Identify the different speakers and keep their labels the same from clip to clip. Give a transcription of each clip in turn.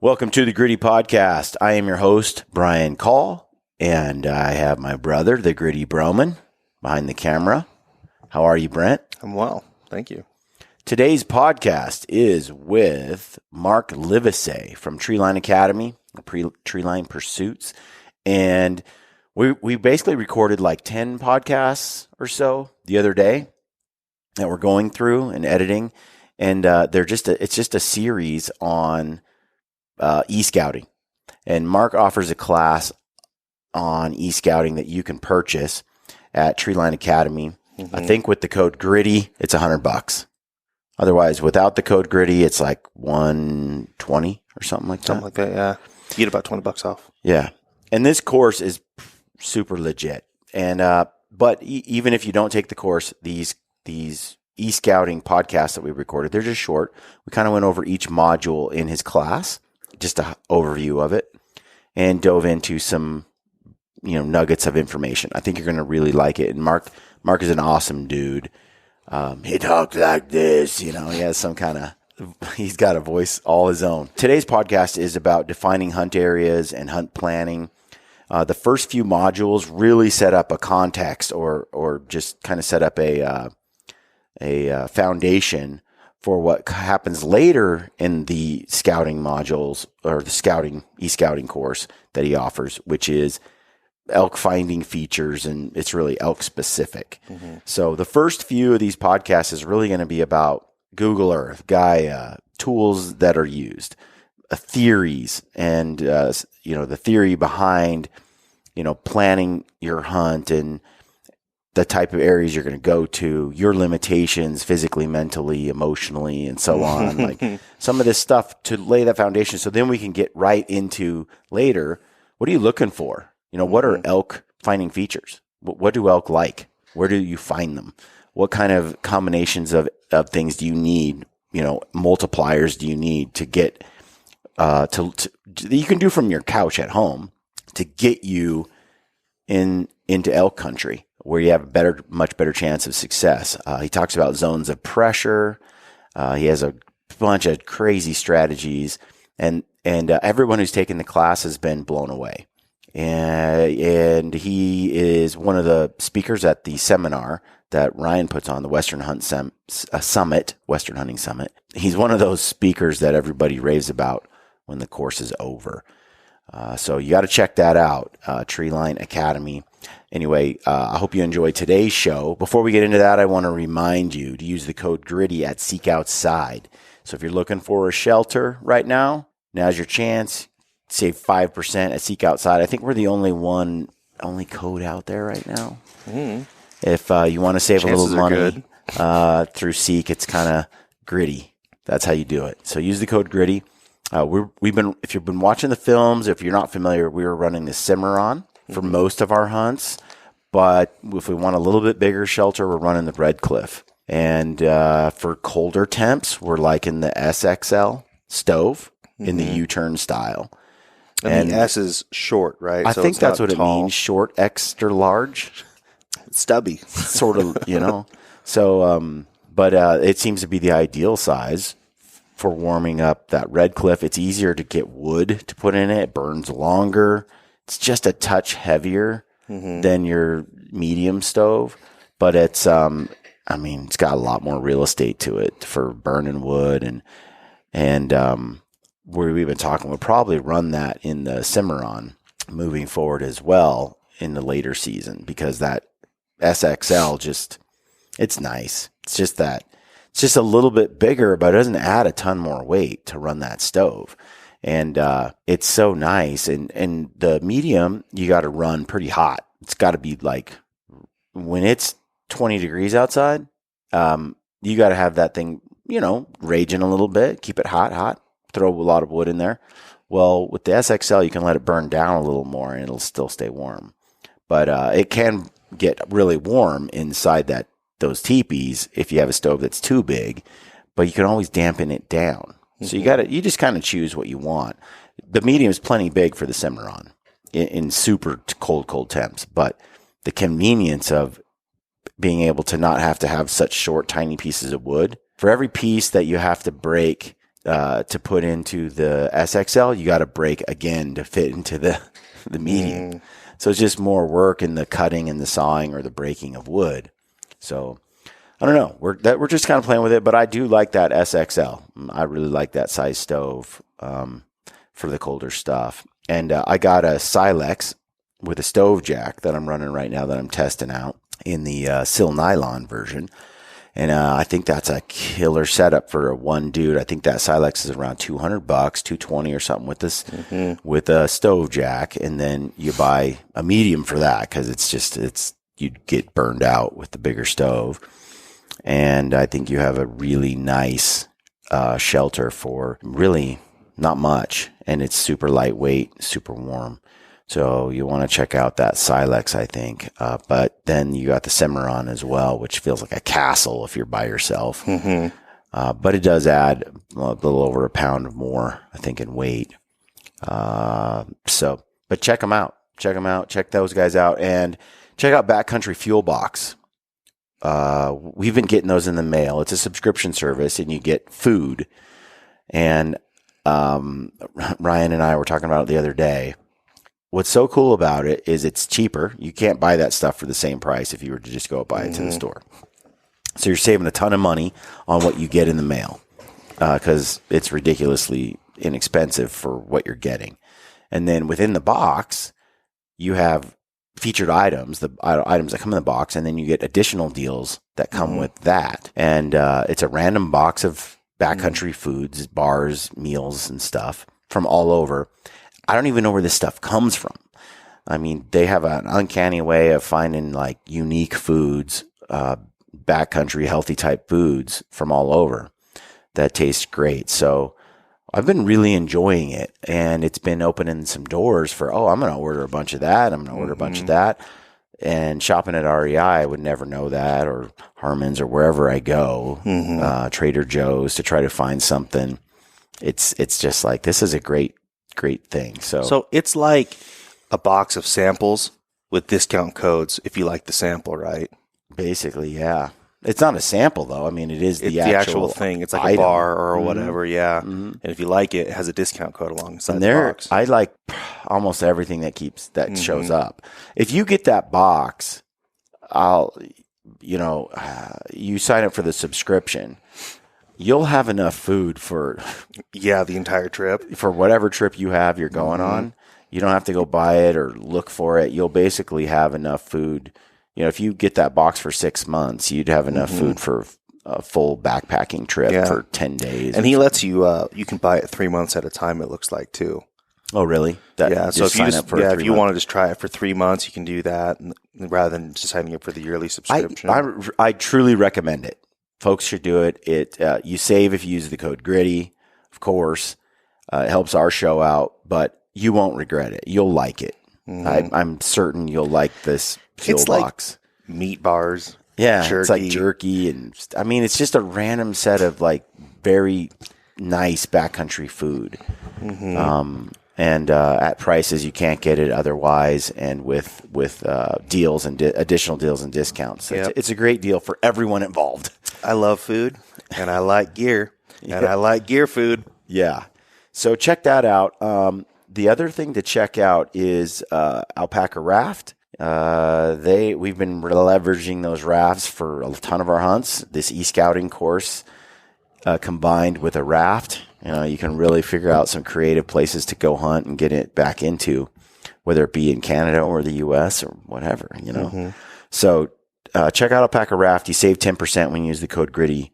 Speaker 1: Welcome to the Gritty Podcast. I am your host, Brian Call, and I have my brother, the Gritty Broman, behind the camera. How are you, Brent?
Speaker 2: I'm well. Thank you.
Speaker 1: Today's podcast is with Mark Livesey from Treeline Academy, Treeline Pursuits, and we basically recorded like 10 podcasts or so the other day that we're going through and editing, and it's just a series on e-scouting. And Mark offers a class on e-scouting that you can purchase at Treeline Academy. Mm-hmm. I think with the code GRITTY, it's $100. Otherwise, without the code GRITTY, it's like $120 or something like that.
Speaker 2: Something like that, yeah. You get about $20 off.
Speaker 1: Yeah. And this course is super legit. And but even if you don't take the course, these e-scouting podcasts that we recorded, they're just short. We kind of went over each module in his class, just an overview of it, and dove into some, nuggets of information. I think you're going to really like it. And Mark is an awesome dude. He talks like this, he has some he's got a voice all his own. Today's podcast is about defining hunt areas and hunt planning. The first few modules really set up a context or just kind of set up a foundation for what happens later in the scouting modules or the e-scouting course that he offers, which is elk finding features, and it's really elk specific. Mm-hmm. So the first few of these podcasts is really going to be about Google Earth, Gaia, tools that are used, theories, and the theory behind planning your hunt and the type of areas you're going to go to, your limitations physically, mentally, emotionally, and so on. Like some of this stuff to lay that foundation. So then we can get right into later. What are you looking for? What are elk finding features? What do elk like? Where do you find them? What kind of combinations of things do you need? Multipliers do you need to get that you can do from your couch at home to get you into elk country, where you have a much better chance of success. He talks about zones of pressure. He has a bunch of crazy strategies, and everyone who's taken the class has been blown away. And he is one of the speakers at the seminar that Ryan puts on, the Western Hunt Summit, Western Hunting Summit. He's one of those speakers that everybody raves about when the course is over. So you got to check that out, Treeline Academy. Anyway, I hope you enjoyed today's show. Before we get into that, I want to remind you to use the code GRITTY at Seek Outside. So if you're looking for a shelter right now, now's your chance. Save 5% at Seek Outside. I think we're the only code out there right now. Mm. If you want to save a little money through Seek, it's kind of gritty. That's how you do it. So use the code GRITTY. If you've been watching the films, if you're not familiar, we were running the Cimarron for most of our hunts. But if we want a little bit bigger shelter, we're running the Red Cliff. And for colder temps, we're liking the SXL stove in the U-turn style.
Speaker 2: And the S is short, right?
Speaker 1: I think that's what tall. It means, short, extra large.
Speaker 2: Stubby.
Speaker 1: Sort of, So, but it seems to be the ideal size for warming up that Red Cliff. It's easier to get wood to put in it. It burns longer. It's just a touch heavier than your medium stove, but it's it's got a lot more real estate to it for burning wood and where we've been talking, we'll probably run that in the Cimarron moving forward as well in the later season, because that SXL it's nice. It's just a little bit bigger, but it doesn't add a ton more weight to run that stove. And it's so nice. And the medium, you got to run pretty hot. It's got to be like when it's 20 degrees outside, you got to have that thing, raging a little bit, keep it hot, throw a lot of wood in there. Well, with the SXL, you can let it burn down a little more and it'll still stay warm. But it can get really warm inside those teepees if you have a stove that's too big, but you can always dampen it down. So you just kind of choose what you want. The medium is plenty big for the Cimarron in super cold temps, but the convenience of being able to not have to have such short, tiny pieces of wood. For every piece that you have to break to put into the SXL, you got to break again to fit into the medium. So it's just more work in the cutting and the sawing or the breaking of wood. So I don't know. We're just kind of playing with it, but I do like that SXL. I really like that size stove for the colder stuff. And I got a Silex with a stove jack that I'm running right now that I'm testing out in the Sil Nylon version. And I think that's a killer setup for one dude. I think that Silex is around $200, $220 or something with this, with a stove jack. And then you buy a medium for that because you'd get burned out with the bigger stove. And I think you have a really nice shelter for really not much. And it's super lightweight, super warm. So you want to check out that Silex, I think. But then you got the Cimarron as well, which feels like a castle if you're by yourself. But it does add a little over a pound more, I think, in weight. But check them out. Check those guys out. And check out Backcountry Fuel Box. We've been getting those in the mail. It's a subscription service, and you get food. And Ryan and I were talking about it the other day. What's so cool about it is it's cheaper. You can't buy that stuff for the same price if you were to just go buy it to the store. So you're saving a ton of money on what you get in the mail because it's ridiculously inexpensive for what you're getting. And then within the box, you have featured items, the items that come in the box, and then you get additional deals that come with that. And it's a random box of backcountry foods, bars, meals, and stuff from all over. I don't even know where this stuff comes from. I mean, they have an uncanny way of finding like unique foods, backcountry healthy type foods from all over that taste great. So I've been really enjoying it, and it's been opening some doors for, I'm going to order a bunch of that. I'm going to order a bunch of that. And shopping at REI, I would never know that, or Harmon's, or wherever I go, Trader Joe's, to try to find something. It's just like, this is a great thing. So
Speaker 2: it's like a box of samples with discount codes if you like the sample, right?
Speaker 1: Basically, yeah. It's not a sample though. I mean, it's the actual
Speaker 2: thing. It's like
Speaker 1: item.
Speaker 2: a bar or whatever, yeah. And if you like it, it has a discount code alongside the box.
Speaker 1: I like almost everything that shows up. If you get that box, you sign up for the subscription. You'll have enough food for
Speaker 2: the entire trip.
Speaker 1: For whatever trip you have you're going on. You don't have to go buy it or look for it. You'll basically have enough food. You know, if you get that box for 6 months, you'd have enough food for a full backpacking trip for 10 days.
Speaker 2: And he lets you you can buy it 3 months at a time, it looks like, too.
Speaker 1: Oh, really?
Speaker 2: So if you want to just try it for 3 months, you can do that rather than just signing up for the yearly subscription.
Speaker 1: I truly recommend it. Folks should do it. You save if you use the code GRITTY, of course. It helps our show out, but you won't regret it. You'll like it. I'm certain you'll like this fuel box.
Speaker 2: Like meat bars.
Speaker 1: Yeah,
Speaker 2: jerky.
Speaker 1: It's like jerky. And I mean, it's just a random set of like very nice backcountry food. And at prices you can't get it otherwise, and with deals and additional deals and discounts. It's a great deal for everyone involved.
Speaker 2: I love food, and I like gear, and I like gear food.
Speaker 1: Yeah. So check that out. The other thing to check out is Alpaca Raft. We've been leveraging those rafts for a ton of our hunts. This e-scouting course combined with a raft, you can really figure out some creative places to go hunt and get it back into, whether it be in Canada or the U.S. or whatever. So check out Alpaca Raft. You save 10% when you use the code GRITTY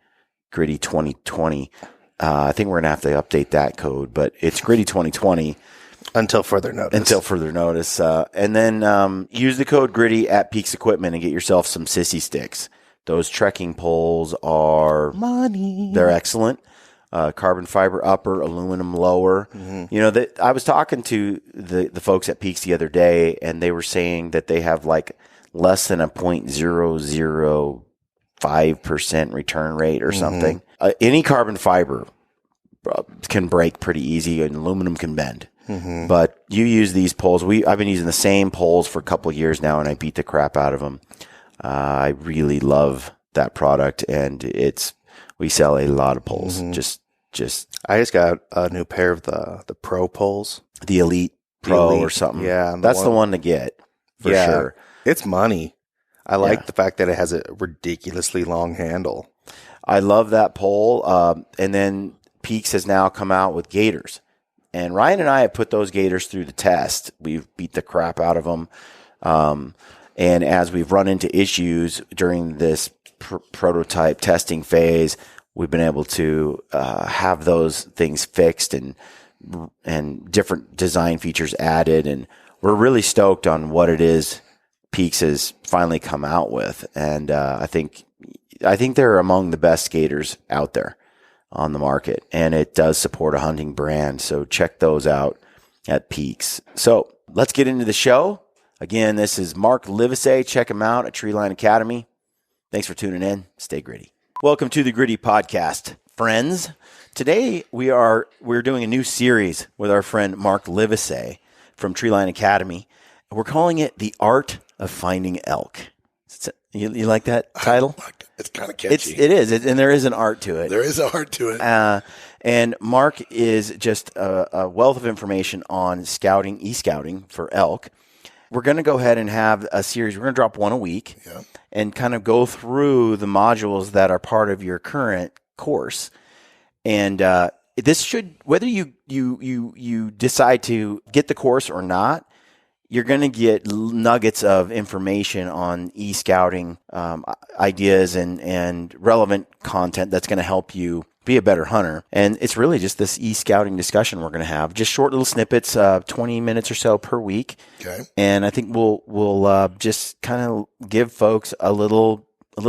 Speaker 1: 2020. I think we're gonna have to update that code, but it's GRITTY 2020.
Speaker 2: Until further notice.
Speaker 1: And then use the code GRITTY at Peaks Equipment and get yourself some sissy sticks. Those trekking poles are money. They're excellent. Carbon fiber upper, aluminum lower. I was talking to the folks at Peaks the other day, and they were saying that they have like less than a 0.005% return rate or something. Any carbon fiber can break pretty easy, and aluminum can bend. But you use these poles. I've been using the same poles for a couple of years now, and I beat the crap out of them. I really love that product, and we sell a lot of poles. Just
Speaker 2: I just got a new pair of the Pro poles.
Speaker 1: The Elite Pro or something.
Speaker 2: Yeah.
Speaker 1: That's the one to get for sure.
Speaker 2: It's money. I like the fact that it has a ridiculously long handle.
Speaker 1: I love that pole. And then Peaks has now come out with gaiters. And Ryan and I have put those gaiters through the test. We've beat the crap out of them. And as we've run into issues during this prototype testing phase, we've been able to have those things fixed and different design features added. And we're really stoked on what it is Peaks has finally come out with. And I think they're among the best gaiters out there on the market. And it does support a hunting brand. So check those out at Peaks. So let's get into the show. Again, this is Mark Livesay. Check him out at Treeline Academy. Thanks for tuning in. Stay gritty. Welcome to the Gritty Podcast, friends. Today we're doing a new series with our friend Mark Livesay from Treeline Academy. We're calling it The Art of Finding Elk. You like that title?
Speaker 3: It's kind of catchy.
Speaker 1: It is, and there is an art to it.
Speaker 3: There is an art to it.
Speaker 1: And Mark is just a wealth of information on scouting, e-scouting for elk. We're going to go ahead and have a series. We're going to drop one a week and kind of go through the modules that are part of your current course. And this should, whether you decide to get the course or not, you're going to get nuggets of information on e-scouting ideas and relevant content that's going to help you be a better hunter. And it's really just this e-scouting discussion we're going to have. Just short little snippets, 20 minutes or so per week.
Speaker 3: Okay.
Speaker 1: And I think we'll just kind of give folks a little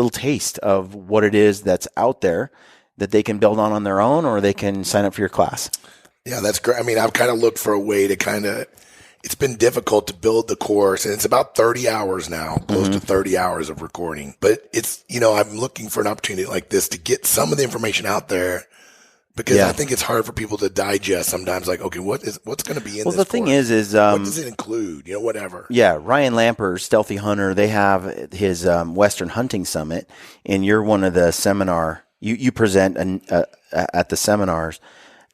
Speaker 1: taste of what it is that's out there that they can build on their own, or they can sign up for your class.
Speaker 3: Yeah, that's great. I mean, I've kind of looked for a way to it's been difficult to build the course, and it's about 30 hours now, close to 30 hours of recording. But it's, I'm looking for an opportunity like this to get some of the information out there, because I think it's hard for people to digest sometimes. Like, okay, what's going to be in this
Speaker 1: Well, the thing
Speaker 3: course?
Speaker 1: is
Speaker 3: what does it include? Whatever.
Speaker 1: Yeah, Ryan Lamper, Stealthy Hunter, they have his Western Hunting Summit, and you're one of the seminar. You present at the seminars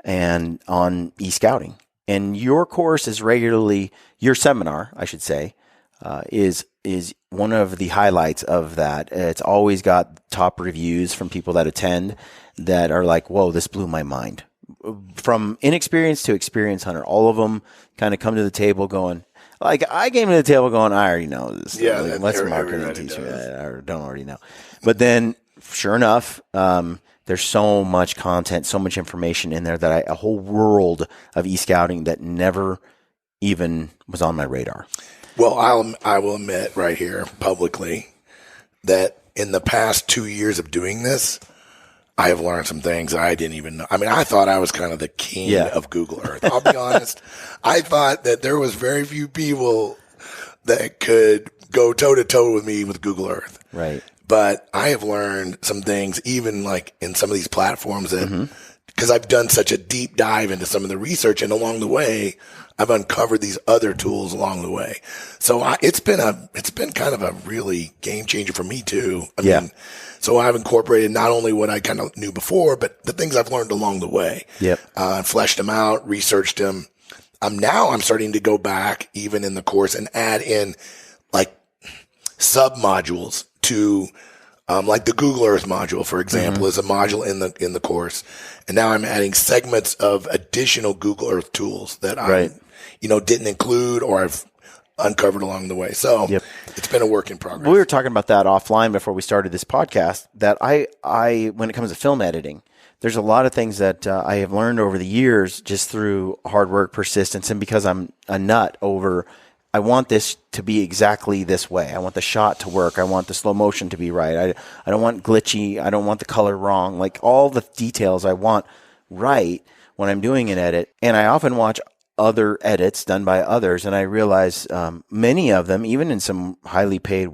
Speaker 1: and on e-scouting. And your course is your seminar, I should say, is one of the highlights of that. It's always got top reviews from people that attend that are like, whoa, this blew my mind. From inexperienced to experienced hunter, all of them kind of come to the table going, like, I came to the table going, I already know this.
Speaker 3: Yeah,
Speaker 1: like, let's market teach me that. I don't already know. But then, sure enough, there's so much content, so much information in there that a whole world of e-scouting that never even was on my radar.
Speaker 3: Well, I will admit right here publicly that in the past 2 years of doing this, I have learned some things I didn't even know. I mean, I thought I was kind of the king of Google Earth. I'll be honest. I thought that there was very few people that could go toe to toe with me with Google Earth.
Speaker 1: Right.
Speaker 3: But I have learned some things, even like in some of these platforms, that because I've done such a deep dive into some of the research, and along the way, I've uncovered these other tools along the way. So it's been kind of a really game changer for me too. I mean, so I've incorporated not only what I kind of knew before, but the things I've learned along the way.
Speaker 1: Yep.
Speaker 3: Fleshed them out, researched them. Now I'm starting to go back even in the course and add in like sub modules to, like the Google Earth module, for example, is a module in the course. And now I'm adding segments of additional Google Earth tools that I, didn't include or I've uncovered along the way. So it's been a work in progress.
Speaker 1: We were talking about that offline before we started this podcast, that I when it comes to film editing, there's a lot of things that I have learned over the years just through hard work, persistence, and because I'm a nut over, I want this to be exactly this way. I want the shot to work. I want the slow motion to be right. I don't want glitchy. I don't want the color wrong. Like all the details I want right when I'm doing an edit. And I often watch other edits done by others, and I realize many of them, even in some highly paid,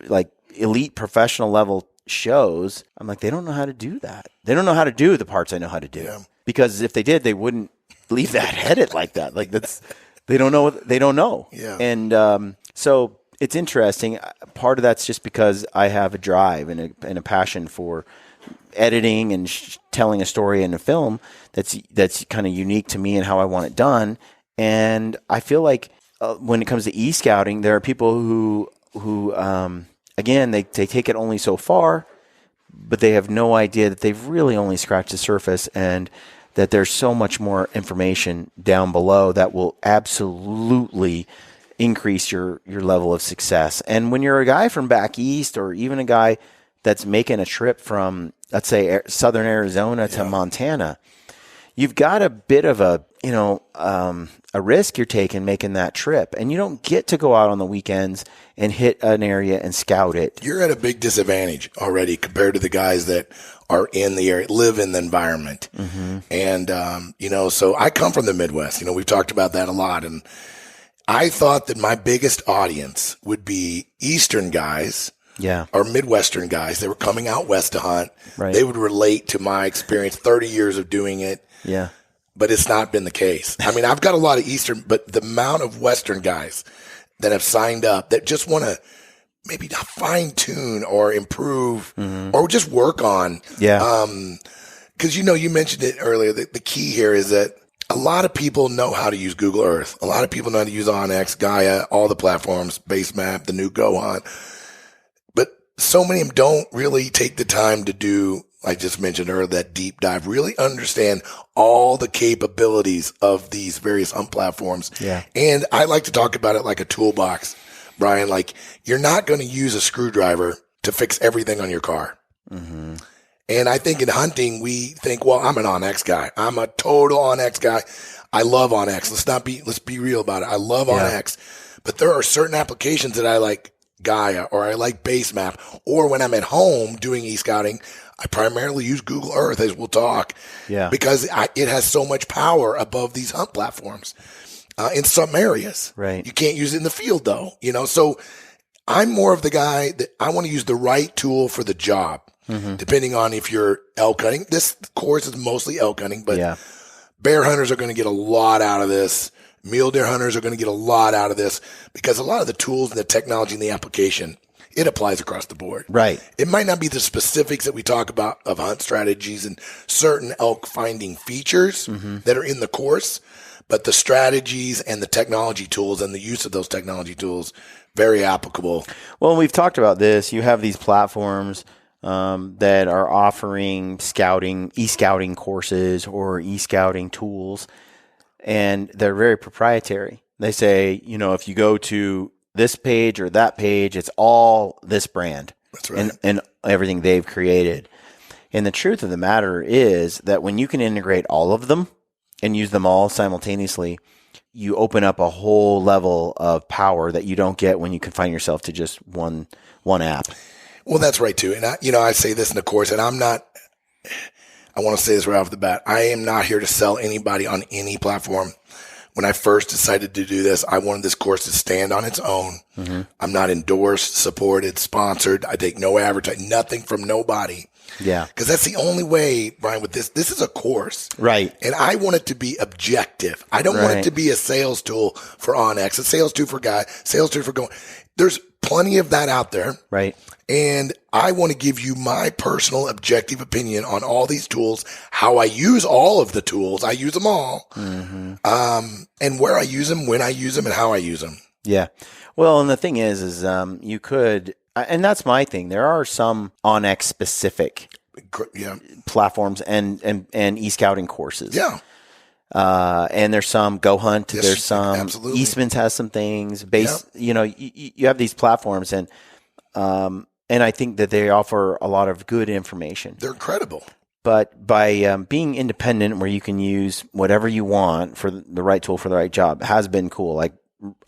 Speaker 1: like elite professional level shows, I'm like, they don't know how to do that. They don't know how to do the parts I know how to do. Yeah. Because if they did, they wouldn't leave that edit like that. Like that's... They don't know what they don't know.
Speaker 3: Yeah.
Speaker 1: And so it's interesting. Part of that's just because I have a drive and a passion for editing and telling a story in a film that's kind of unique to me and how I want it done. And I feel like when it comes to e-scouting, there are people who again, they take it only so far, but they have no idea that they've really only scratched the surface, and that there's so much more information down below that will absolutely increase your level of success. And when you're a guy from back east, or even a guy that's making a trip from, let's say, southern Arizona to Montana, you've got a bit of a risk you're taking making that trip, and you don't get to go out on the weekends and hit an area and scout it.
Speaker 3: You're at a big disadvantage already compared to the guys that are in the area, live in the environment. Mm-hmm. And, so I come from the Midwest. We've talked about that a lot. And I thought that my biggest audience would be Eastern guys.
Speaker 1: Yeah.
Speaker 3: Or Midwestern guys. They were coming out west to hunt.
Speaker 1: Right.
Speaker 3: They would relate to my experience, 30 years of doing it.
Speaker 1: Yeah.
Speaker 3: But it's not been the case. I mean, I've got a lot of Eastern, but the amount of Western guys that have signed up that just want to maybe fine tune or improve or just work on.
Speaker 1: Yeah.
Speaker 3: Cause you mentioned it earlier. The key here is that a lot of people know how to use Google Earth. A lot of people know how to use Onyx, Gaia, all the platforms, Basemap, the new GOHUNT. But so many of them don't really take the time to do, I just mentioned earlier, that deep dive, really understand all the capabilities of these various hunt platforms.
Speaker 1: Yeah.
Speaker 3: And I like to talk about it like a toolbox, Brian. Like, you're not going to use a screwdriver to fix everything on your car. Mm-hmm. And I think in hunting, we think, well, I'm an Onyx guy. I'm a total Onyx guy. I love Onyx. Let's be real about it. I love Onyx, but there are certain applications that I like Gaia, or I like Basemap, or when I'm at home doing e-scouting, I primarily use Google Earth, as we'll talk, because it has so much power above these hunt platforms in some areas.
Speaker 1: Right.
Speaker 3: You can't use it in the field, though. So I'm more of the guy that I want to use the right tool for the job, depending on if you're elk hunting. This course is mostly elk hunting, but bear hunters are going to get a lot out of this. Mule deer hunters are going to get a lot out of this, because a lot of the tools and the technology and the application, it applies across the board.
Speaker 1: Right.
Speaker 3: It might not be the specifics that we talk about of hunt strategies and certain elk finding features that are in the course, but the strategies and the technology tools and the use of those technology tools, very applicable.
Speaker 1: Well, we've talked about this. You have these platforms that are offering e-scouting courses or e-scouting tools, and they're very proprietary. They say, if you go to this page or that page, it's all this brand.
Speaker 3: That's right.
Speaker 1: And everything they've created. And the truth of the matter is that when you can integrate all of them and use them all simultaneously, you open up a whole level of power that you don't get when you confine yourself to just one app.
Speaker 3: Well, that's right too. And I say this in the course, and I want to say this right off the bat. I am not here to sell anybody on any platform. When I first decided to do this, I wanted this course to stand on its own. Mm-hmm. I'm not endorsed, supported, sponsored. I take no advertising, nothing from nobody.
Speaker 1: Yeah.
Speaker 3: Because that's the only way, Brian, with this. This is a course.
Speaker 1: Right.
Speaker 3: And I want it to be objective. I don't want it to be a sales tool for Onyx, a sales tool for Guy, sales tool for going. There's plenty of that out there.
Speaker 1: Right.
Speaker 3: And I want to give you my personal objective opinion on all these tools, how I use all of the tools. I use them all. Mm-hmm. And where I use them, when I use them, and how I use them.
Speaker 1: Yeah. Well, and the thing is you could, and that's my thing. There are some Onyx specific platforms and e-scouting courses.
Speaker 2: Yeah.
Speaker 1: And there's some GOHUNT.
Speaker 3: Yes,
Speaker 1: there's some
Speaker 3: absolutely.
Speaker 1: Eastman's has some things. You have these platforms, and I think that they offer a lot of good information.
Speaker 3: They're incredible.
Speaker 1: But by being independent, where you can use whatever you want for the right tool for the right job, has been cool. Like,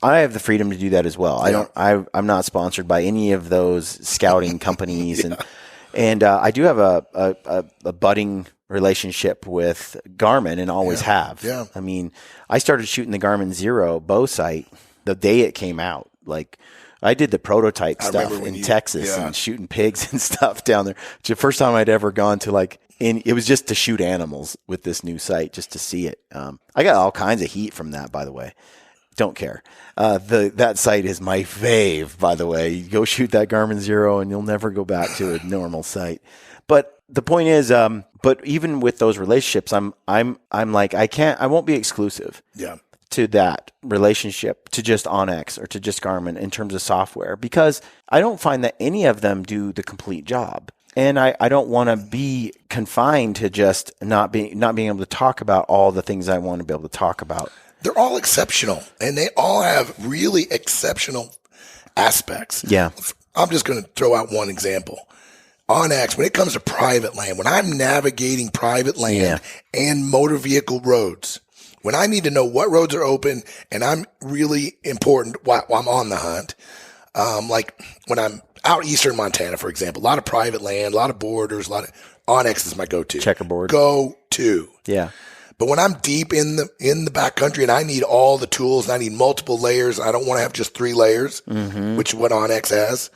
Speaker 1: I have the freedom to do that as well.
Speaker 3: Yeah.
Speaker 1: I'm not sponsored by any of those scouting companies, and I do have a budding relationship with Garmin, and always have.
Speaker 3: Yeah.
Speaker 1: I mean, I started shooting the Garmin Zero bow sight the day it came out. Like, I did the prototype stuff in Texas and shooting pigs and stuff down there. It's the first time I'd ever gone to it was just to shoot animals with this new sight, just to see it. I got all kinds of heat from that, by the way. Don't care. That sight is my fave, by the way. You go shoot that Garmin Zero and you'll never go back to a normal sight. But the point is, but even with those relationships, I'm like, I won't be exclusive.
Speaker 3: Yeah.
Speaker 1: To that relationship, to just Onyx or to just Garmin in terms of software, because I don't find that any of them do the complete job. And I don't want to be confined to just not being able to talk about all the things I want to be able to talk about.
Speaker 3: They're all exceptional, and they all have really exceptional aspects.
Speaker 1: Yeah.
Speaker 3: I'm just going to throw out one example. Onyx, when it comes to private land, when I'm navigating private land and motor vehicle roads, when I need to know what roads are open, and I'm really important while I'm on the hunt, like when I'm out eastern Montana, for example, a lot of private land, a lot of borders, Onyx is my go-to.
Speaker 1: Checkerboard.
Speaker 3: Go-to.
Speaker 1: Yeah.
Speaker 3: But when I'm deep in the backcountry and I need all the tools and I need multiple layers, I don't want to have just 3 layers, which is what Onyx has.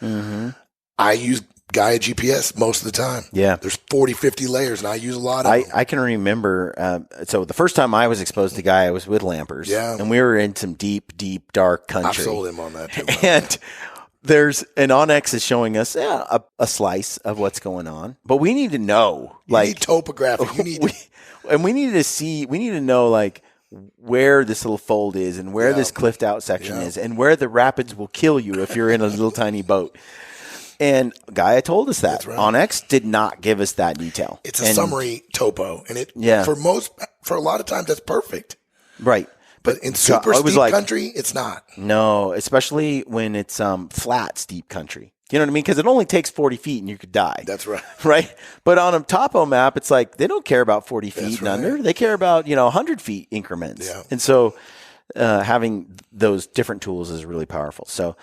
Speaker 3: I use Gaia GPS most of the time.
Speaker 1: Yeah.
Speaker 3: There's 40, 50 layers, and I use a lot of them.
Speaker 1: I can remember, so the first time I was exposed to Gaia was with Lampers.
Speaker 3: Yeah.
Speaker 1: And we were in some deep, deep, dark country.
Speaker 3: I've sold him on that too.
Speaker 1: And Onyx is showing us a slice of what's going on. But we need to know.
Speaker 3: You need topographic. You need
Speaker 1: we need to know, like, where this little fold is and where this cliffed out section is and where the rapids will kill you if you're in a little tiny boat. And Gaia told us that. Right. Onyx did not give us that detail.
Speaker 3: It's a summary topo, and for a lot of times that's perfect.
Speaker 1: Right.
Speaker 3: But in super steep country, it's not.
Speaker 1: No, especially when it's flat, steep country. You know what I mean? Because it only takes 40 feet and you could die.
Speaker 3: That's right.
Speaker 1: Right? But on a topo map, it's like they don't care about 40 feet and under. They care about, 100 feet increments. Yeah. And so having those different tools is really powerful. So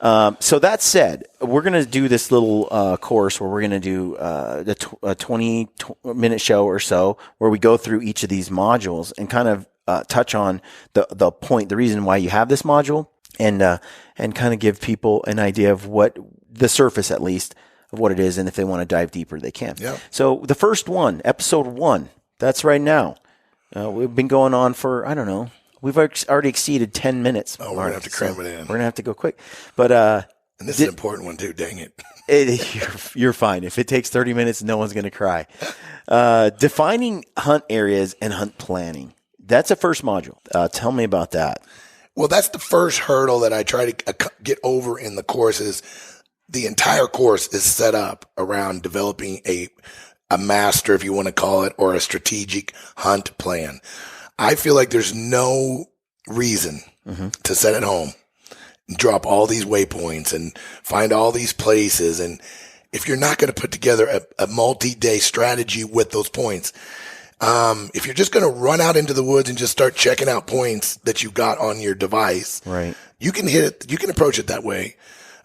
Speaker 1: that said, we're going to do this little course where we're going to do a 20-minute show or so where we go through each of these modules and kind of touch on the reason why you have this module, and kind of give people an idea of what the surface, at least, of what it is, and if they want to dive deeper, they can. Yeah. So the first one, episode 1, that's right now. We've been going on for, I don't know. We've already exceeded 10 minutes.
Speaker 3: Oh, we're going to have to cram it in.
Speaker 1: We're going to have to go quick. But
Speaker 3: and this is an important one, too. Dang it.
Speaker 1: You're fine. If it takes 30 minutes, no one's going to cry. Defining hunt areas and hunt planning. That's a first module. Tell me about that.
Speaker 3: Well, that's the first hurdle that I try to get over in the course. Is the entire course is set up around developing a master, if you want to call it, or a strategic hunt plan. I feel like there's no reason to sit at home and drop all these waypoints and find all these places. And if you're not going to put together a multi-day strategy with those points, if you're just going to run out into the woods and just start checking out points that you got on your device,
Speaker 1: right,
Speaker 3: you can hit it. You can approach it that way.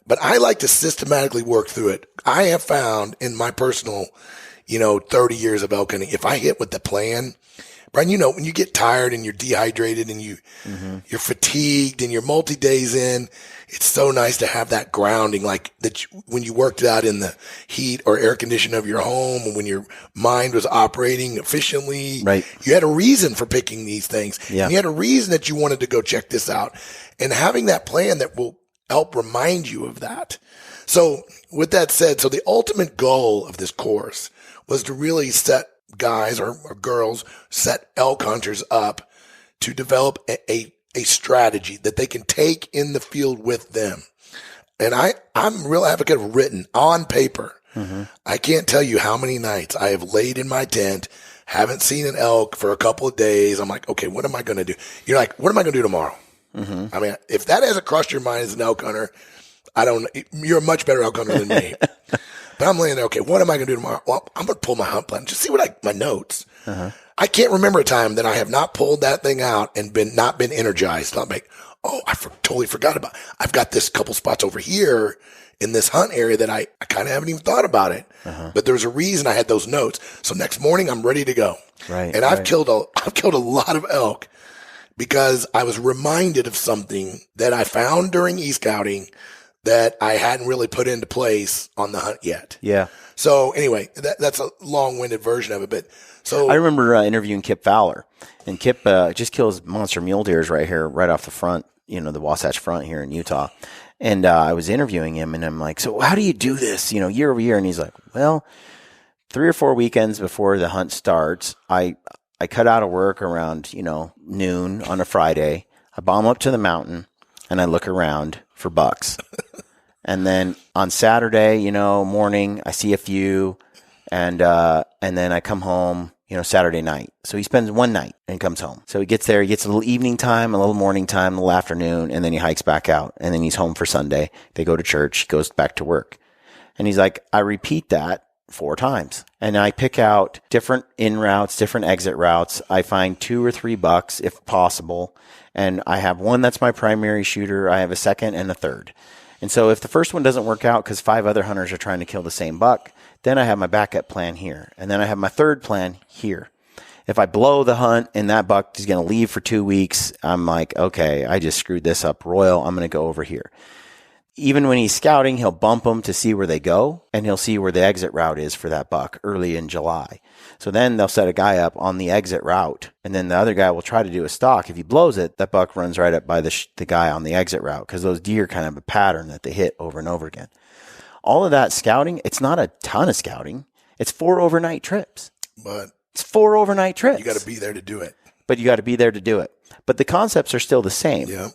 Speaker 3: But I like to systematically work through it. I have found in my personal, 30 years of elk hunting, if I hit with the plan, Brian, when you get tired and you're dehydrated and you're fatigued and you're multi-days in, it's so nice to have that grounding, like that when you worked it out in the heat or air condition of your home, and when your mind was operating efficiently,
Speaker 1: right,
Speaker 3: you had a reason for picking these things.
Speaker 1: Yeah.
Speaker 3: And you had a reason that you wanted to go check this out, and having that plan that will help remind you of that. So with that said, so the ultimate goal of this course was to really set guys or girls, set elk hunters up to develop a strategy that they can take in the field with them. And I'm a real advocate of written on paper. I can't tell you how many nights I have laid in my tent, haven't seen an elk for a couple of days. I'm like, okay, what am I going to do? You're like, what am I going to do tomorrow? I mean, if that hasn't crossed your mind as an elk hunter, you're a much better elk hunter than me. But I'm laying there, okay, what am I going to do tomorrow? Well, I'm going to pull my hunt plan, just see my notes. I can't remember a time that I have not pulled that thing out and not been energized. Not like, oh, I totally forgot about it. I've got this couple spots over here in this hunt area that I kind of haven't even thought about it. But there's a reason I had those notes. So next morning I'm ready to go.
Speaker 1: Right.
Speaker 3: And I've killed a lot of elk because I was reminded of something that I found during e-scouting that I hadn't really put into place on the hunt yet.
Speaker 1: Yeah.
Speaker 3: So anyway, that's a long-winded version of it. But so
Speaker 1: I remember interviewing Kip Fowler, and Kip just kills monster mule deers right here, right off the front, the Wasatch Front here in Utah. And I was interviewing him, and I'm like, so how do you do this, year over year? And he's like, well, 3 or 4 weekends before the hunt starts, I cut out of work around, noon on a Friday. I bomb up to the mountain and I look around for bucks. And then on Saturday, morning, I see a few, and then I come home, Saturday night. So he spends one night and comes home. So he gets there, he gets a little evening time, a little morning time, a little afternoon, and then he hikes back out. And then he's home for Sunday. They go to church, he goes back to work. And he's like, I repeat that 4 times. And I pick out different in routes, different exit routes. I find 2 or 3 bucks if possible. And I have one that's my primary shooter. I have a second and a third. And so if the first one doesn't work out because 5 other hunters are trying to kill the same buck, then I have my backup plan here. And then I have my third plan here. If I blow the hunt and that buck is going to leave for 2 weeks, I'm like, okay, I just screwed this up royal. I'm going to go over here. Even when he's scouting, he'll bump them to see where they go, and he'll see where the exit route is for that buck early in July. So then they'll set a guy up on the exit route, and then the other guy will try to do a stalk. If he blows it, that buck runs right up by the guy on the exit route, because those deer kind of have a pattern that they hit over and over again. All of that scouting, it's not a ton of scouting. It's 4 overnight trips.
Speaker 3: But
Speaker 1: it's 4 overnight trips.
Speaker 3: You got to be there to do it.
Speaker 1: But you got to be there to do it. But the concepts are still the same.
Speaker 3: Yeah.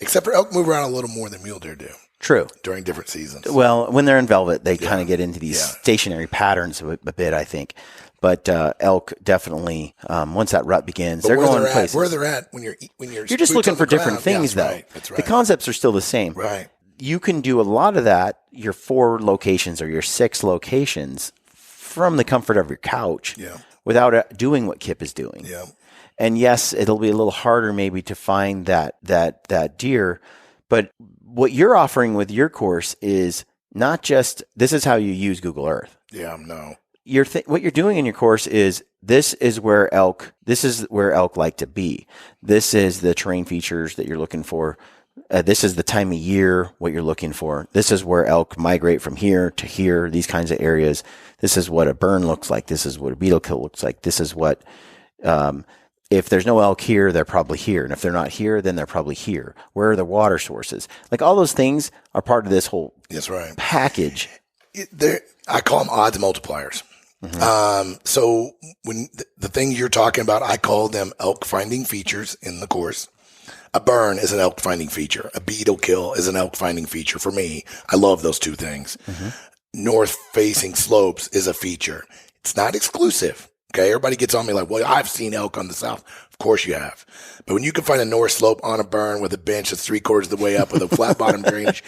Speaker 3: Except for elk move around a little more than mule deer do.
Speaker 1: True.
Speaker 3: During different seasons.
Speaker 1: Well, when they're in velvet, they kind of get into these stationary patterns a bit, I think. But elk definitely, once that rut begins, they're going places.
Speaker 3: Where they're at when you're
Speaker 1: just looking for different things, though.
Speaker 3: Right, that's right.
Speaker 1: The concepts are still the same.
Speaker 3: Right.
Speaker 1: You can do a lot of that, your 4 locations or your 6 locations, from the comfort of your couch, without doing what Kip is doing.
Speaker 3: Yeah.
Speaker 1: And yes, it'll be a little harder maybe to find that deer, but what you're offering with your course is not just, this is how you use Google Earth.
Speaker 3: Yeah, no.
Speaker 1: What you're doing in your course is, this is where elk like to be. This is the terrain features that you're looking for. This is the time of year, what you're looking for. This is where elk migrate from here to here, these kinds of areas. This is what a burn looks like. This is what a beetle kill looks like. This is what, if there's no elk here, they're probably here. And if they're not here, then they're probably here. Where are the water sources? Like, all those things are part of this whole package.
Speaker 3: I call them odds multipliers. Mm-hmm. So when the things you're talking about, I call them elk finding features in the course. A burn is an elk finding feature. A beetle kill is an elk finding feature for me. I love those 2 things. Mm-hmm. North facing slopes is a feature. It's not exclusive. Okay. Everybody gets on me like, well, I've seen elk on the south. Of course you have. But when you can find a north slope on a burn with a bench that's 3/4 of the way up with a flat bottom drainage.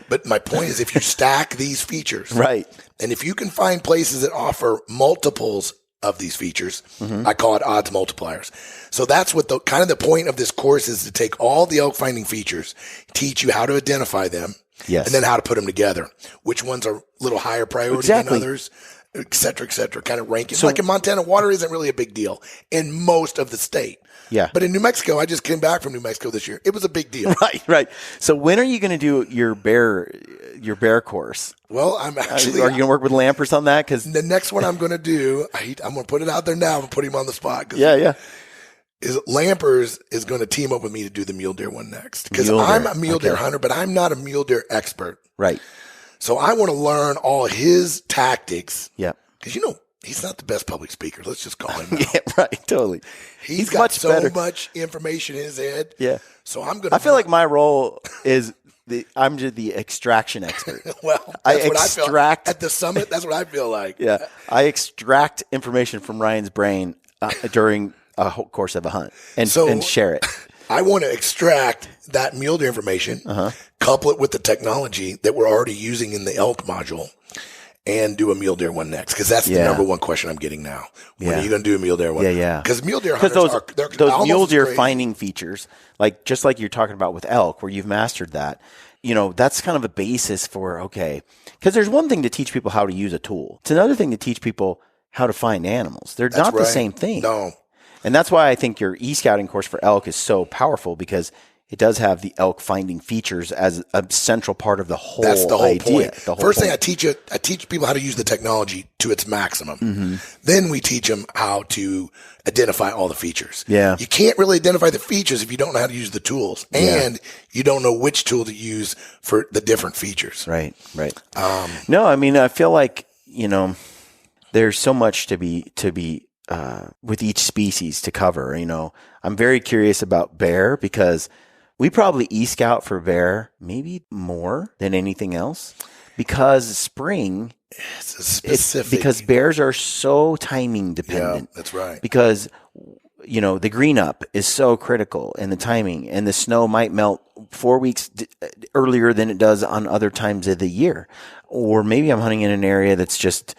Speaker 3: But my point is, if you stack these features,
Speaker 1: right,
Speaker 3: and if you can find places that offer multiples of these features, I call it odds multipliers. So that's what the point of this course is, to take all the elk finding features, teach you how to identify them, and then how to put them together. Which ones are a little higher priority than others, et cetera, kind of ranking. So, like in Montana, water isn't really a big deal in most of the state.
Speaker 1: Yeah.
Speaker 3: But in New Mexico, I just came back from New Mexico this year. It was a big deal.
Speaker 1: Right. So when are you going to do your bear course?
Speaker 3: Well, I'm actually.
Speaker 1: Are you going to work with Lampers on that? Because
Speaker 3: the next one I'm going to do, I'm going to put it out there now. I'm going to put him on the spot.
Speaker 1: Yeah.
Speaker 3: Is Lampers is going to team up with me to do the mule deer one next, because I'm a mule deer hunter, but I'm not a mule deer expert.
Speaker 1: Right.
Speaker 3: So I want to learn all his tactics.
Speaker 1: Yeah.
Speaker 3: Because he's not the best public speaker. Let's just call him.
Speaker 1: Yeah, right. Totally.
Speaker 3: He's got so much information in his head.
Speaker 1: Yeah.
Speaker 3: So I'm going to.
Speaker 1: I feel like my role is I'm just the extraction expert.
Speaker 3: Well, that's what I feel at the summit. That's what I feel like.
Speaker 1: Yeah. I extract information from Ryan's brain during a whole course of a hunt and share it.
Speaker 3: I want to extract that mule deer information, couple it with the technology that we're already using in the elk module, and do a mule deer one next. Because that's the number one question I'm getting now. When are you going to do a mule deer one?
Speaker 1: Yeah.
Speaker 3: Because mule deer hunters
Speaker 1: those mule deer finding features, just like you're talking about with elk, where you've mastered that, that's kind of a basis for, okay. Because there's one thing to teach people how to use a tool. It's another thing to teach people how to find animals. They're not the same thing.
Speaker 3: No.
Speaker 1: And that's why I think your e-scouting course for elk is so powerful, because it does have the elk finding features as a central part of the whole idea.
Speaker 3: That's the whole point. First thing I teach people how to use the technology to its maximum. Mm-hmm. Then we teach them how to identify all the features.
Speaker 1: Yeah.
Speaker 3: You can't really identify the features if you don't know how to use the tools, and you don't know which tool to use for the different features.
Speaker 1: Right. No, I mean, I feel like, there's so much to be with each species to cover. I'm very curious about bear because we probably e-scout for bear maybe more than anything else because spring.
Speaker 3: It's a specific.
Speaker 1: Because bears are so timing dependent.
Speaker 3: Yeah, that's right.
Speaker 1: Because the green up is so critical in the timing, and the snow might melt 4 weeks earlier than it does on other times of the year. Or maybe I'm hunting in an area that's just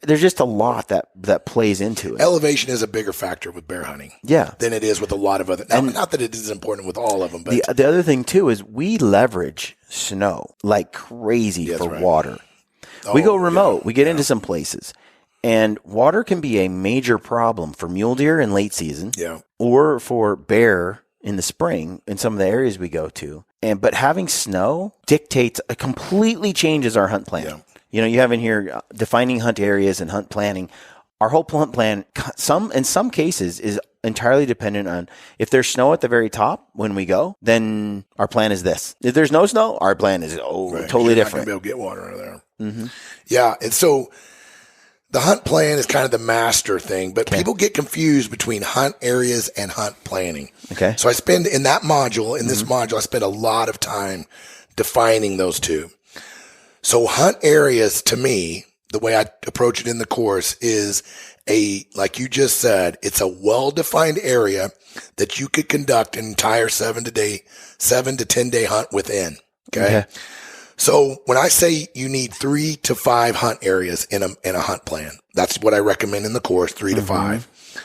Speaker 1: there's just a lot that plays into it.
Speaker 3: Elevation is a bigger factor with bear hunting, than it is with a lot of other. Now, not that it is important with all of them, but
Speaker 1: the other thing too is we leverage snow like crazy for water. We go remote. We get into some places, and water can be a major problem for mule deer in late season, or for bear in the spring in some of the areas we go to. But having snow completely changes our hunt plan. You have in here defining hunt areas and hunt planning. Our whole hunt plan, in some cases, is entirely dependent on if there's snow at the very top when we go, then our plan is this. If there's no snow, our plan is totally different.
Speaker 3: You're not going to be able to get water out of there. Mm-hmm. Yeah, and so the hunt plan is kind of the master thing, but people get confused between hunt areas and hunt planning.
Speaker 1: Okay.
Speaker 3: So I spend in this module, I spend a lot of time defining those two. So hunt areas, to me, the way I approach it in the course is like you just said, it's a well-defined area that you could conduct an entire 7 to 10 day hunt within. Okay. So when I say you need 3 to 5 hunt areas in a hunt plan, that's what I recommend in the course, 3 to 5.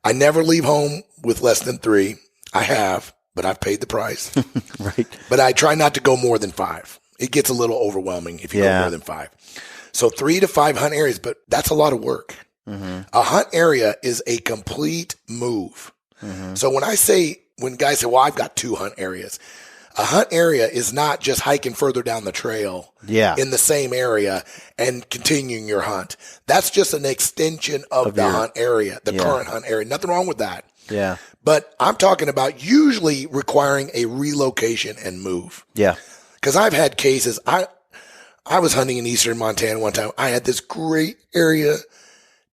Speaker 3: I never leave home with less than 3. I have, but I've paid the price.
Speaker 1: Right.
Speaker 3: But I try not to go more than 5. It gets a little overwhelming if you go more than 5. So 3 to 5 hunt areas, but that's a lot of work. A hunt area is a complete move. So when guys say, well, I've got 2 hunt areas, a hunt area is not just hiking further down the trail in the same area and continuing your hunt. That's just an extension of the hunt area, the current hunt area. Nothing wrong with that.
Speaker 1: Yeah.
Speaker 3: But I'm talking about usually requiring a relocation and move.
Speaker 1: Yeah.
Speaker 3: Because I've had cases, I was hunting in eastern Montana one time. I had this great area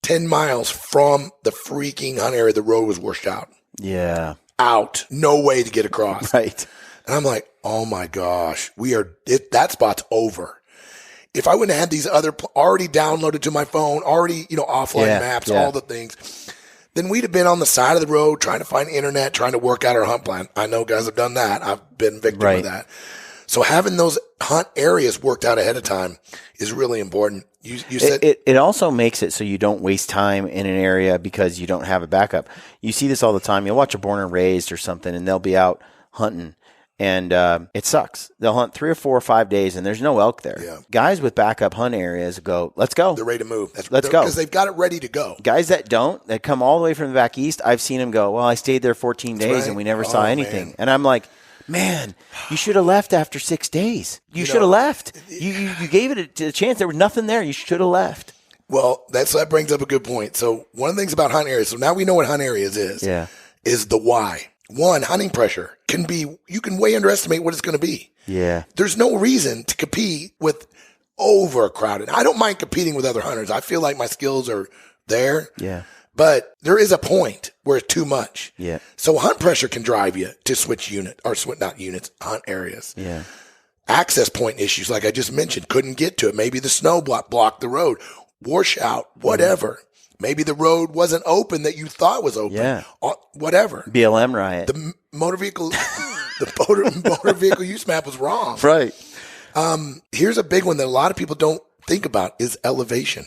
Speaker 3: 10 miles from the freaking hunt area. The road was washed out.
Speaker 1: Yeah.
Speaker 3: Out. No way to get across.
Speaker 1: Right.
Speaker 3: And I'm like, oh my gosh, that spot's over. If I wouldn't have had these other already downloaded to my phone, already, offline maps, all the things, then we'd have been on the side of the road trying to find internet, trying to work out our hunt plan. I know guys have done that. I've been victim of that. So having those hunt areas worked out ahead of time is really important. You said
Speaker 1: it also makes it so you don't waste time in an area because you don't have a backup. You see this all the time. You'll watch a Born and Raised or something, and they'll be out hunting, and it sucks. They'll hunt 3 or 4 or 5 days, and there's no elk there. Yeah. Guys with backup hunt areas go, let's go.
Speaker 3: They're ready to move.
Speaker 1: Let's go.
Speaker 3: Because they've got it ready to go.
Speaker 1: Guys that come all the way from the back east, I've seen them go, well, I stayed there 14 days, and we never saw anything. Man. And I'm like, man, you should have left after 6 days. You should have left. You gave it a chance. There was nothing there. You should have left.
Speaker 3: Well, that brings up a good point. So one of the things about hunt areas, so now we know what hunt areas is the why. One, hunting pressure you can way underestimate what it's going to be. Yeah. There's no reason to compete with overcrowded. I don't mind competing with other hunters. I feel like my skills are there. Yeah. But there is a point where it's too much. Yeah. So hunt pressure can drive you to switch hunt areas. Yeah. Access point issues, like I just mentioned, couldn't get to it. Maybe the snow blocked the road, washout, whatever. Maybe the road wasn't open that you thought was open. Yeah. Whatever.
Speaker 1: BLM riot.
Speaker 3: The motor vehicle use map was wrong.
Speaker 1: Right.
Speaker 3: Here's a big one that a lot of people don't think about is elevation.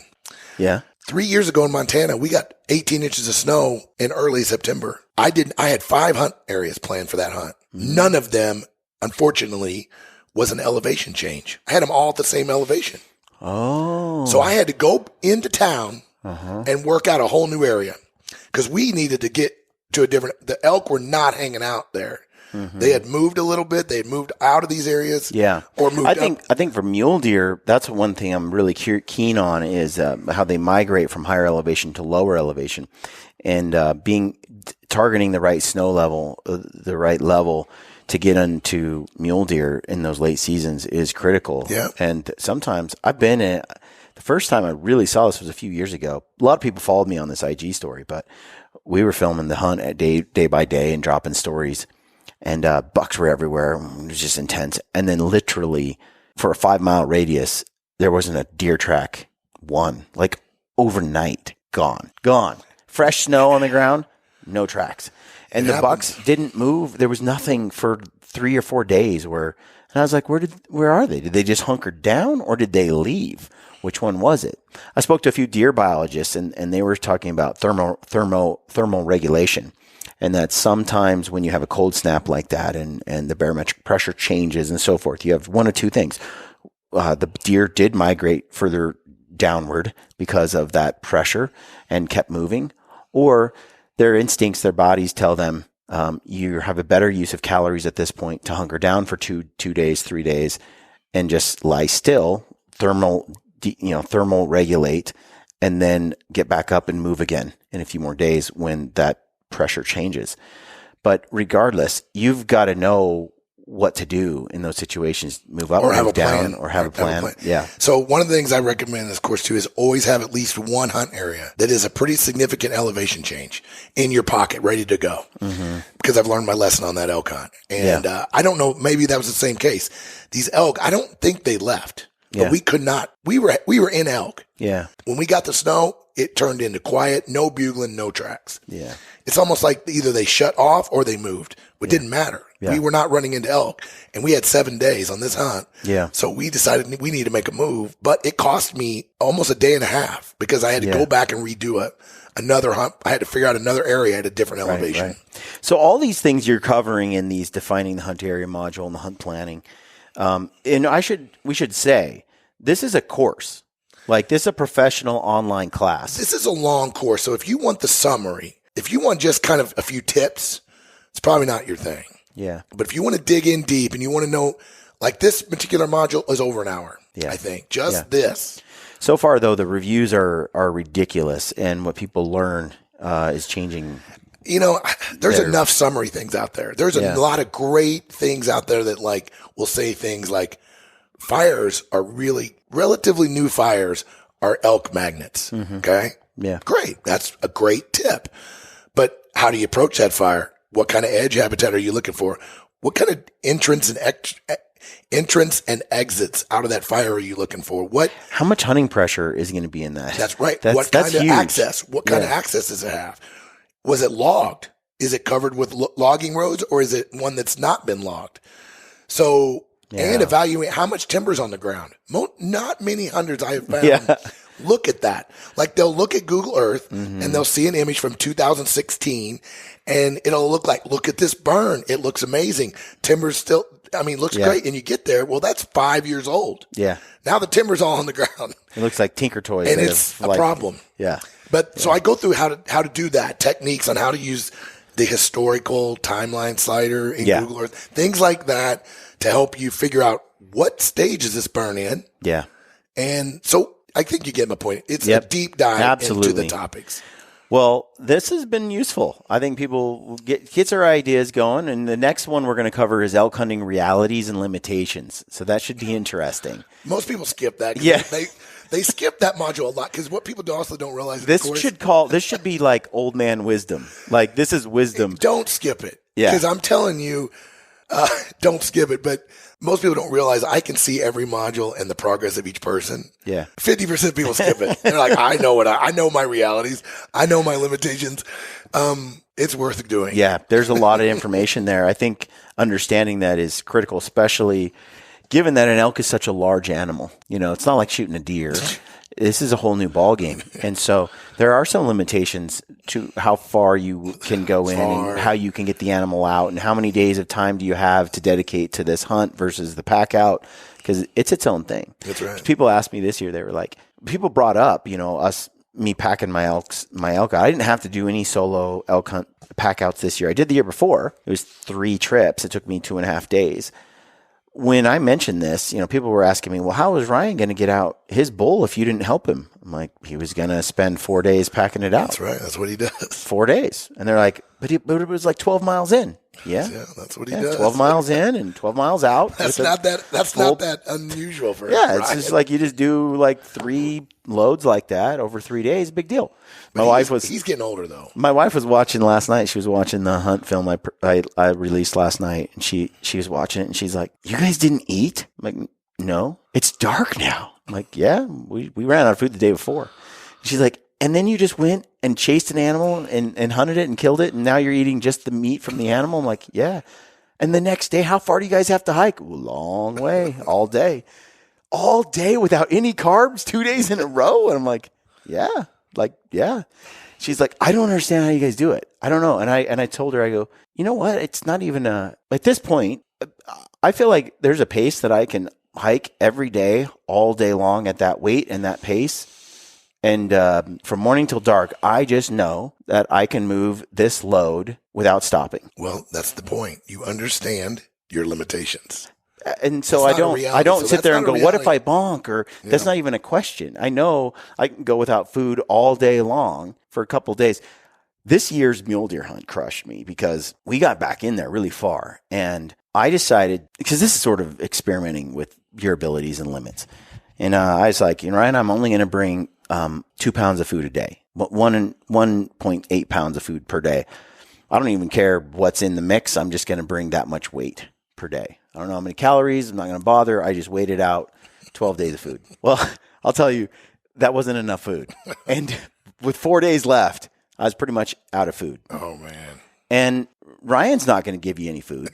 Speaker 1: Yeah.
Speaker 3: 3 years ago in Montana, we got 18 inches of snow in early September. I had 5 hunt areas planned for that hunt. None of them, unfortunately, was an elevation change. I had them all at the same elevation. Oh. So I had to go into town and work out a whole new area because we needed to get to the elk were not hanging out there. They had moved a little bit. They had moved out of these areas. Yeah. Or moved up.
Speaker 1: I think for mule deer, that's one thing I'm really keen on is how they migrate from higher elevation to lower elevation. And targeting the right snow level, the right level to get into mule deer in those late seasons is critical.
Speaker 3: Yeah.
Speaker 1: And sometimes the first time I really saw this was a few years ago. A lot of people followed me on this IG story, but we were filming the hunt at day by day and dropping stories, and bucks were everywhere. It was just intense. And then literally for a 5-mile radius, there wasn't a deer track. Like overnight, gone. Fresh snow on the ground, no tracks. And the bucks didn't move. There was nothing for 3 or 4 days and I was like, where are they? Did they just hunker down or did they leave? Which one was it? I spoke to a few deer biologists and they were talking about thermal regulation. And that sometimes when you have a cold snap like that and the barometric pressure changes and so forth, you have one of two things. The deer did migrate further downward because of that pressure and kept moving, or their instincts, their bodies tell them you have a better use of calories at this point to hunker down for 2 days, 3 days, and just lie still, thermal regulate, and then get back up and move again in a few more days when that pressure changes. But regardless, you've got to know what to do in those situations. Move up,
Speaker 3: or have
Speaker 1: move
Speaker 3: a plan,
Speaker 1: down, or have a plan. Yeah.
Speaker 3: So one of the things I recommend, of course, too, is always have at least one hunt area that is a pretty significant elevation change in your pocket, ready to go. Mm-hmm. Because I've learned my lesson on that elk hunt. And I don't know, maybe that was the same case. These elk, I don't think they left. But we could not. We were in elk. Yeah. When we got the snow, it turned into quiet, no bugling, no tracks. Yeah. It's almost like either they shut off or they moved. It didn't matter. Yeah. We were not running into elk, and we had 7 days on this hunt. Yeah. So we decided we need to make a move, but it cost me almost a day and a half because I had to go back and redo another hunt. I had to figure out another area at a different elevation. Right.
Speaker 1: So all these things you're covering in these defining the hunt area module and the hunt planning, and we should say this is a course. Like, this is a professional online class.
Speaker 3: This is a long course. So if you want the summary, if you want just kind of a few tips, it's probably not your thing. Yeah. But if you want to dig in deep and you want to know, like, this particular module is over an hour, I think. Just this.
Speaker 1: So far, though, the reviews are ridiculous, and what people learn is changing.
Speaker 3: You know, there's enough summary things out there. There's a lot of great things out there that, like, will say things like, fires are relatively new fires are elk magnets. Mm-hmm. Okay. Yeah. Great. That's a great tip. But how do you approach that fire? What kind of edge habitat are you looking for? What kind of entrance and exits out of that fire are you looking for?
Speaker 1: How much hunting pressure is going to be in that?
Speaker 3: That's right. What kind of access? What kind of access does it have? Was it logged? Is it covered with logging roads, or is it one that's not been logged? So, and evaluate how much timber's on the ground. Not many hunters I have found look at that. Like, they'll look at Google Earth and they'll see an image from 2016 and it'll look at this burn. It looks amazing. Timber's still, looks great. And you get there. Well, that's 5 years old. Yeah. Now the timber's all on the ground.
Speaker 1: It looks like Tinker Toys.
Speaker 3: And it's a problem. Yeah. But so I go through how to do that, techniques on how to use the historical timeline slider in Google Earth, things like that, to help you figure out what stage is this burn in. Yeah. And so I think you get my point. It's a deep dive into the topics.
Speaker 1: Well, this has been useful. I think people get their ideas going. And the next one we're going to cover is elk hunting realities and limitations. So that should be interesting.
Speaker 3: Most people skip that. Yeah. They skip that module a lot because what people also don't realize.
Speaker 1: This should be like old man wisdom. Like, this is wisdom.
Speaker 3: Don't skip it. Yeah. Because I'm telling you, don't skip it. But most people don't realize I can see every module and the progress of each person. Yeah. 50% of people skip it. They're like, I know my realities. I know my limitations. It's worth doing.
Speaker 1: Yeah. There's a lot of information there. I think understanding that is critical, especially given that an elk is such a large animal. You know, it's not like shooting a deer. This is a whole new ball game. And so there are some limitations to how far you can go in and how you can get the animal out and how many days of time do you have to dedicate to this hunt versus the pack out, because it's its own thing. That's right. People asked me this year, they were like, people brought up, me packing my elk out. I didn't have to do any solo elk hunt pack outs this year. I did the year before. It was 3 trips. It took me 2.5 days. when I mentioned this, people were asking me, well, how was Ryan going to get out his bull if you didn't help him? I'm like, he was going to spend 4 days packing it out.
Speaker 3: That's right. That's what he does.
Speaker 1: 4 days. And they're like, but it was like 12 miles in. Yeah,
Speaker 3: that's what he does.
Speaker 1: 12 miles in and 12 miles out.
Speaker 3: That's not that unusual for
Speaker 1: Yeah,
Speaker 3: Ryan.
Speaker 1: it's just like you just do like 3 loads like that over 3 days. Big deal. He's getting older though.
Speaker 2: Mm-hmm.
Speaker 1: My wife was watching last night. She was watching the hunt film I released last night, and she was watching it, and she's like, "You guys didn't eat?" I'm like, "No, it's dark now." I'm like, "Yeah, we ran out of food the day before." She's like, "And then you just went and chased an animal and hunted it and killed it, and now you're eating just the meat from the animal?" I'm like, "Yeah." And the next day, how far do you guys have to hike? Long way, all day without any carbs, 2 days in a row. And I'm like, yeah. She's like, I don't understand how you guys do it. I don't know. And I told her, I go, you know what? It's not even at this point, I feel like there's a pace that I can hike every day, all day long at that weight and that pace. And from morning till dark, I just know that I can move this load without stopping.
Speaker 3: Well, that's the point. You understand your limitations.
Speaker 1: And so I don't sit there and go, what if I bonk? Or that's not even a question. I know I can go without food all day long for a couple of days. This year's mule deer hunt crushed me because we got back in there really far. And I decided, because this is sort of experimenting with your abilities and limits. And I was like, Ryan, I'm only going to bring 2 pounds of food a day, 1.8 pounds of food per day. I don't even care what's in the mix. I'm just going to bring that much weight per day. I don't know how many calories. I'm not going to bother. I just weighed it out. 12 days of food. Well, I'll tell you, that wasn't enough food. And with 4 days left, I was pretty much out of food.
Speaker 3: Oh, man.
Speaker 1: And Ryan's not going to give you any food.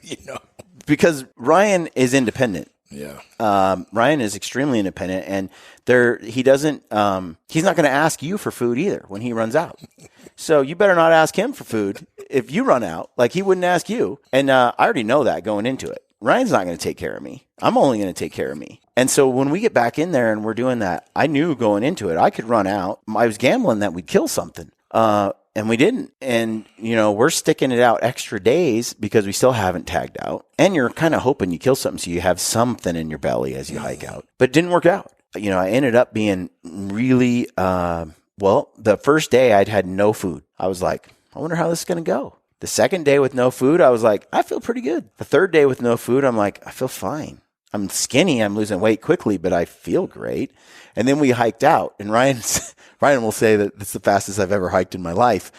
Speaker 1: Because Ryan is independent.
Speaker 3: Yeah.
Speaker 1: Ryan is extremely independent, and he doesn't, he's not going to ask you for food either when he runs out. So you better not ask him for food if you run out, like he wouldn't ask you. And I already know that going into it. Ryan's not going to take care of me. I'm only going to take care of me. And so when we get back in there and we're doing that, I knew going into it, I could run out. I was gambling that we'd kill something. And we didn't. And, we're sticking it out extra days because we still haven't tagged out. And you're kind of hoping you kill something so you have something in your belly as you hike out. But it didn't work out. I ended up being really, the first day I'd had no food. I was like, I wonder how this is going to go. The second day with no food, I was like, I feel pretty good. The third day with no food, I'm like, I feel fine. I'm skinny. I'm losing weight quickly, but I feel great. And then we hiked out, and Ryan will say that it's the fastest I've ever hiked in my life.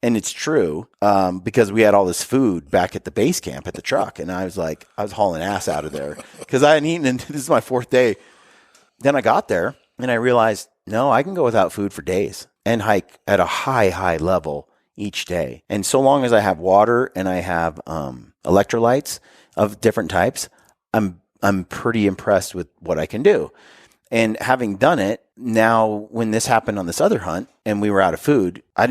Speaker 1: And it's true, because we had all this food back at the base camp at the truck. And I was hauling ass out of there because I hadn't eaten, and this is my 4th day. Then I got there and I realized, no, I can go without food for days and hike at a high level each day. And so long as I have water and I have electrolytes of different types, I'm pretty impressed with what I can do. And having done it, now when this happened on this other hunt and we were out of food, I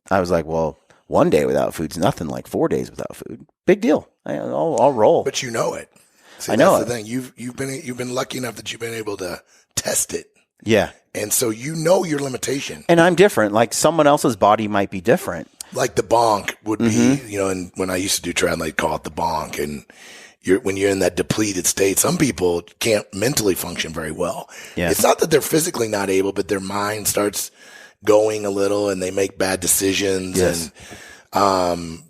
Speaker 1: was like, well, 1 day without food's nothing like 4 days without food. Big deal. I'll roll.
Speaker 3: But you know it. See,
Speaker 1: I know
Speaker 3: that's the thing. You've been lucky enough that you've been able to test it.
Speaker 1: Yeah.
Speaker 3: And so you know your limitation.
Speaker 1: And I'm different. Like someone else's body might be different.
Speaker 3: Like the bonk would be, and when I used to do triathlon, they'd call it the bonk. And when you're in that depleted state, some people can't mentally function very well.
Speaker 1: Yeah.
Speaker 3: It's not that they're physically not able, but their mind starts going a little and they make bad decisions and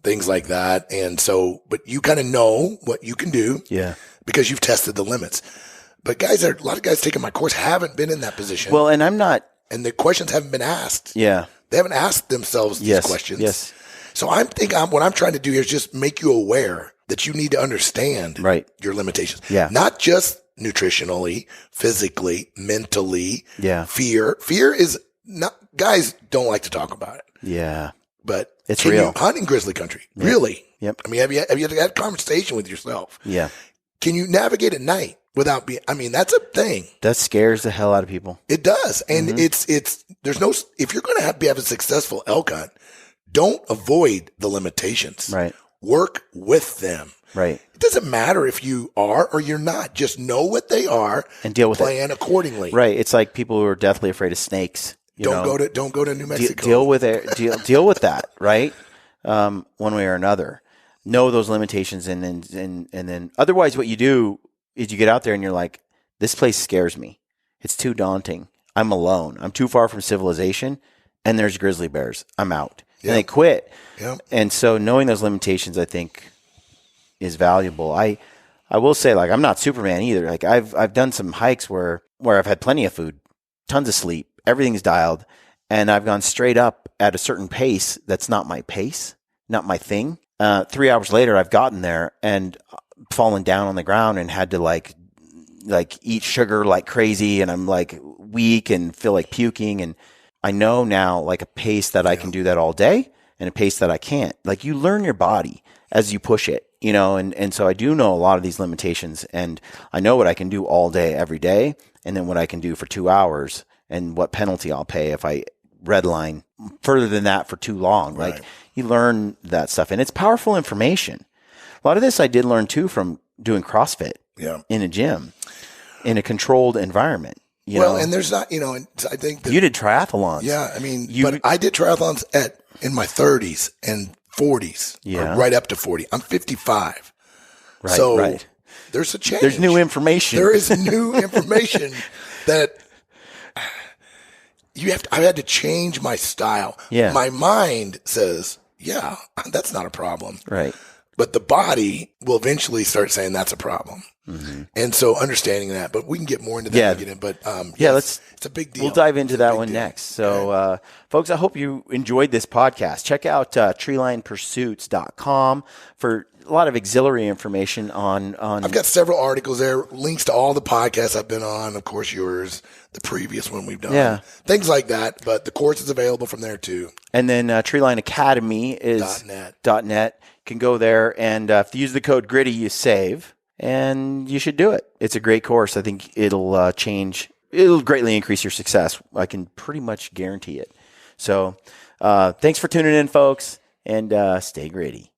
Speaker 3: things like that. And so, but you kind of know what you can do because you've tested the limits. But a lot of guys taking my course haven't been in that position.
Speaker 1: Well, and I'm not.
Speaker 3: And the questions haven't been asked.
Speaker 1: Yeah.
Speaker 3: They haven't asked themselves these questions.
Speaker 1: Yes.
Speaker 3: So what I'm trying to do here is just make you aware that you need to understand your limitations.
Speaker 1: Yeah.
Speaker 3: Not just nutritionally, physically, mentally.
Speaker 1: Yeah.
Speaker 3: Fear is not, guys don't like to talk about it.
Speaker 1: Yeah.
Speaker 3: But
Speaker 1: it's real.
Speaker 3: You hunt in grizzly country? Yep. Really?
Speaker 1: Yep.
Speaker 3: I mean, have you had a conversation with yourself?
Speaker 1: Yeah.
Speaker 3: Can you navigate at night without being, that's a thing.
Speaker 1: That scares the hell out of people.
Speaker 3: It does. And if you're going to have a successful elk hunt, don't avoid the limitations.
Speaker 1: Right.
Speaker 3: Work with them.
Speaker 1: Right.
Speaker 3: It doesn't matter if you are or you're not. Just know what they are
Speaker 1: and deal with it.
Speaker 3: Plan accordingly.
Speaker 1: Right. It's like people who are deathly afraid of snakes.
Speaker 3: Don't go to New Mexico.
Speaker 1: Deal with it. Deal with that. Right. One way or another. Know those limitations, and then otherwise, what you do is you get out there and you're like, this place scares me. It's too daunting. I'm alone. I'm too far from civilization, and there's grizzly bears. I'm out. Yep. And they quit. Yep. And so knowing those limitations, I think, is valuable. I will say, like, I'm not Superman either. Like, I've done some hikes where I've had plenty of food, tons of sleep, everything's dialed, and I've gone straight up at a certain pace that's not my pace, not my thing. 3 hours later, I've gotten there and fallen down on the ground and had to like eat sugar like crazy, and I'm like weak and feel like puking. And I know now, like, a pace that I can do that all day and a pace that I can't. Like, you learn your body as you push it, you know, and so I do know a lot of these limitations, and I know what I can do all day, every day, and then what I can do for 2 hours and what penalty I'll pay if I redline further than that for too long. Right. Like, you learn that stuff, and it's powerful information. A lot of this I did learn too from doing CrossFit in a gym, in a controlled environment. You know?
Speaker 3: And there's not, you know, I think
Speaker 1: you did triathlons.
Speaker 3: Yeah. I mean, but I did triathlons in my 30s and 40s, or right up to 40. I'm 55.
Speaker 1: Right.
Speaker 3: So there's a change.
Speaker 1: There's new information.
Speaker 3: There is new information that I had to change my style.
Speaker 1: Yeah.
Speaker 3: My mind says, yeah, that's not a problem.
Speaker 1: Right.
Speaker 3: But the body will eventually start saying that's a problem. Mm-hmm. And so understanding that, but we can get more into that again. But it's a big deal.
Speaker 1: We'll dive into that one next. So, folks, I hope you enjoyed this podcast. Check out treelinepursuits.com for a lot of auxiliary information on.
Speaker 3: I've got several articles there, links to all the podcasts I've been on, of course yours, the previous one we've done, things like that. But the course is available from there too. And then Treeline Academy is .net. You can go there, and if you use the code GRITTY, you save, and you should do it. It's a great course. I think it'll greatly increase your success. I can pretty much guarantee it. So thanks for tuning in, folks, and stay gritty.